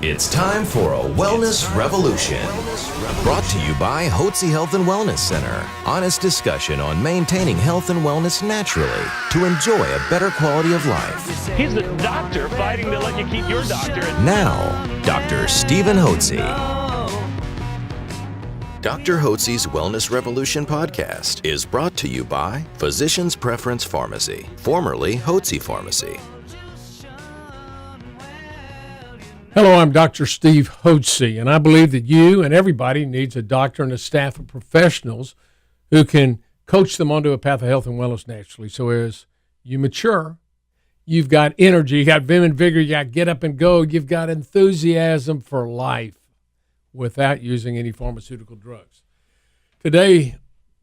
It's time for a wellness revolution. Brought to you by Hotze Health and Wellness Center. Honest discussion on maintaining health and wellness naturally to enjoy a better quality of life. He's the doctor fighting to let you keep your doctor. Now, Dr. Stephen Hotze. Dr. Hotze's Wellness Revolution podcast is brought to you by Physician's Preference Pharmacy, formerly Hotze Pharmacy. Hello, I'm Dr. Steve Hotze, and I believe that you and everybody needs a doctor and a staff of professionals who can coach them onto a path of health and wellness naturally. So as you mature, you've got energy, you got vim and vigor, you got get up and go, you've got enthusiasm for life without using any pharmaceutical drugs. Today,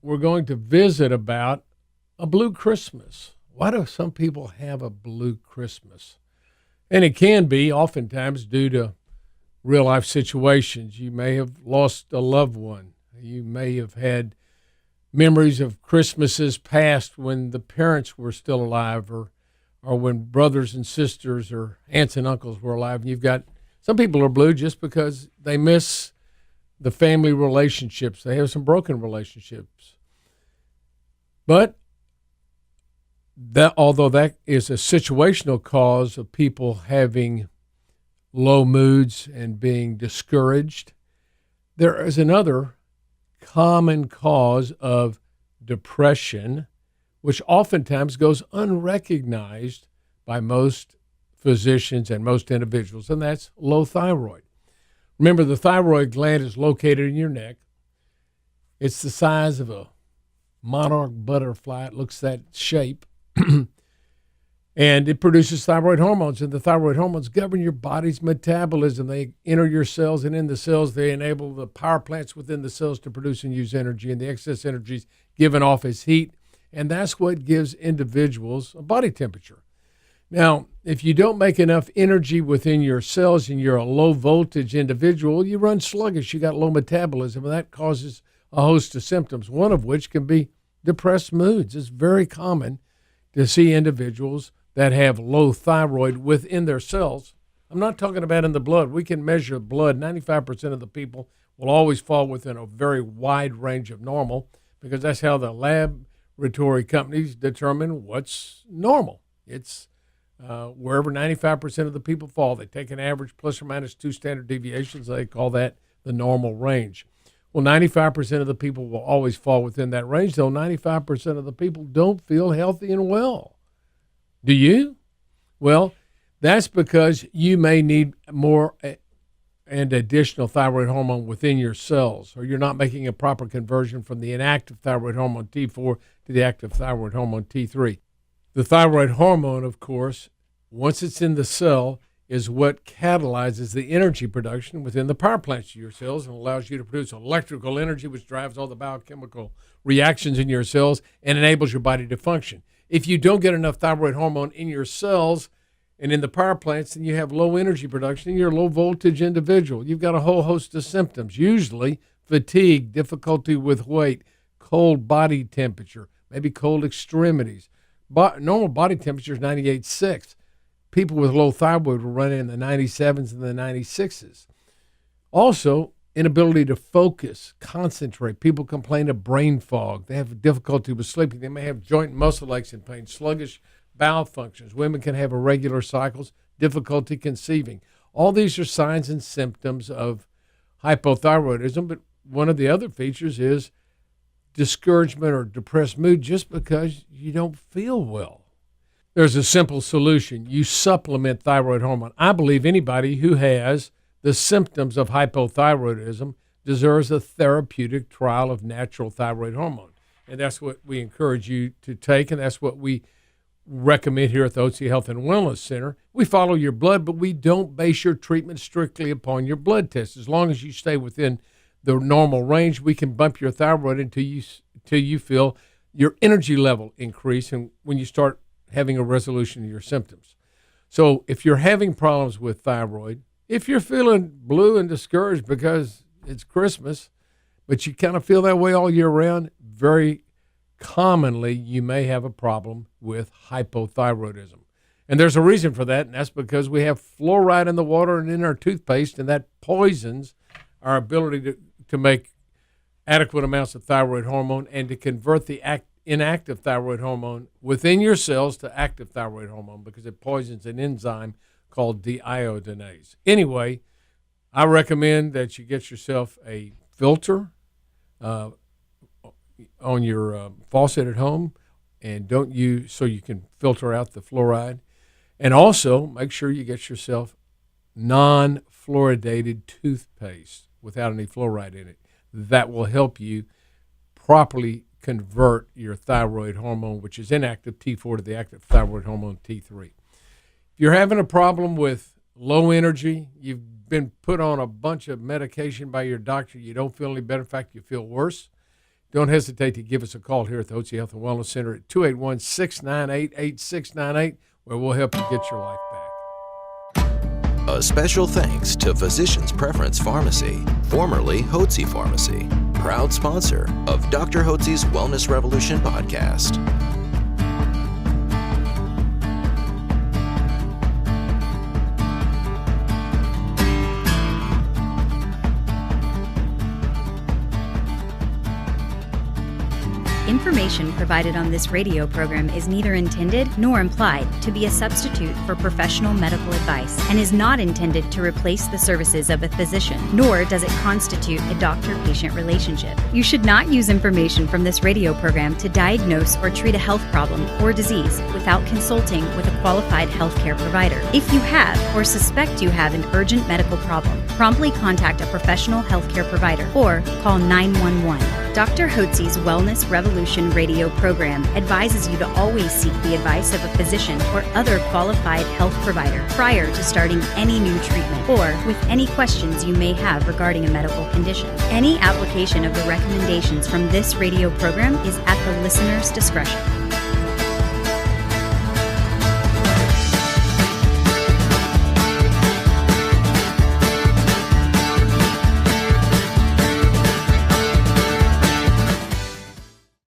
we're going to visit about a blue Christmas. Why do some people have a blue Christmas? And it can be oftentimes due to real life situations. You may have lost a loved one. You may have had memories of Christmases past when the parents were still alive, or when brothers and sisters or aunts and uncles were alive. And you've got some people are blue just because they miss the family relationships. They have some broken relationships. But although that is a situational cause of people having low moods and being discouraged, there is another common cause of depression, which oftentimes goes unrecognized by most physicians and most individuals, and that's low thyroid. Remember, the thyroid gland is located in your neck. It's the size of a monarch butterfly. It looks that shape. And it produces thyroid hormones, and the thyroid hormones govern your body's metabolism. They enter your cells, and in the cells, they enable the power plants within the cells to produce and use energy, and the excess energy is given off as heat, and that's what gives individuals a body temperature. Now, if you don't make enough energy within your cells and you're a low-voltage individual, you run sluggish. You got low metabolism, and that causes a host of symptoms, one of which can be depressed moods. It's very common to see individuals that have low thyroid within their cells. I'm not talking about in the blood. We can measure blood. 95% of the people will always fall within a very wide range of normal, because that's how the laboratory companies determine what's normal. It's wherever 95% of the people fall. They take an average plus or minus 2 standard deviations. They call that the normal range. Well, 95% of the people will always fall within that range, though 95% of the people don't feel healthy and well. Do you? Well, that's because you may need more and additional thyroid hormone within your cells, or you're not making a proper conversion from the inactive thyroid hormone T4 to the active thyroid hormone T3. The thyroid hormone, of course, once it's in the cell, is what catalyzes the energy production within the power plants of your cells and allows you to produce electrical energy, which drives all the biochemical reactions in your cells and enables your body to function. If you don't get enough thyroid hormone in your cells and in the power plants, then you have low energy production and you're a low voltage individual. You've got a whole host of symptoms, usually fatigue, difficulty with weight, cold body temperature, maybe cold extremities. Normal body temperature is 98.6. People with low thyroid will run in the 97s and the 96s. Also, inability to focus, concentrate. People complain of brain fog. They have difficulty with sleeping. They may have joint and muscle aches and pain, sluggish bowel functions. Women can have irregular cycles, difficulty conceiving. All these are signs and symptoms of hypothyroidism, but one of the other features is discouragement or depressed mood just because you don't feel well. There's a simple solution. You supplement thyroid hormone. I believe anybody who has the symptoms of hypothyroidism deserves a therapeutic trial of natural thyroid hormone. And that's what we encourage you to take, and that's what we recommend here at the Hotze Health and Wellness Center. We follow your blood, but we don't base your treatment strictly upon your blood test. As long as you stay within the normal range, we can bump your thyroid until you feel your energy level increase, and when you start having a resolution of your symptoms. So if you're having problems with thyroid, if you're feeling blue and discouraged because it's Christmas, but you kind of feel that way all year round, very commonly you may have a problem with hypothyroidism. And there's a reason for that, and that's because we have fluoride in the water and in our toothpaste, and that poisons our ability to make adequate amounts of thyroid hormone and to convert the inactive thyroid hormone within your cells to active thyroid hormone, because it poisons an enzyme called deiodinase. Anyway, I recommend that you get yourself a filter on your faucet at home, and so you can filter out the fluoride. And also make sure you get yourself non-fluoridated toothpaste without any fluoride in it. That will help you properly convert your thyroid hormone, which is inactive T4, to the active thyroid hormone T3. If you're having a problem with low energy, you've been put on a bunch of medication by your doctor, you don't feel any better, in fact, you feel worse, don't hesitate to give us a call here at the Hotze Health and Wellness Center at 281-698-8698, where we'll help you get your life back. A special thanks to Physicians Preference Pharmacy, formerly Hotze Pharmacy, proud sponsor of Dr. Hotze's Wellness Revolution podcast. Information provided on this radio program is neither intended nor implied to be a substitute for professional medical advice and is not intended to replace the services of a physician, nor does it constitute a doctor-patient relationship. You should not use information from this radio program to diagnose or treat a health problem or disease without consulting with a qualified healthcare provider. If you have or suspect you have an urgent medical problem, promptly contact a professional healthcare provider or call 911. Dr. Hotze's Wellness Revolution radio program advises you to always seek the advice of a physician or other qualified health provider prior to starting any new treatment or with any questions you may have regarding a medical condition. Any application of the recommendations from this radio program is at the listener's discretion.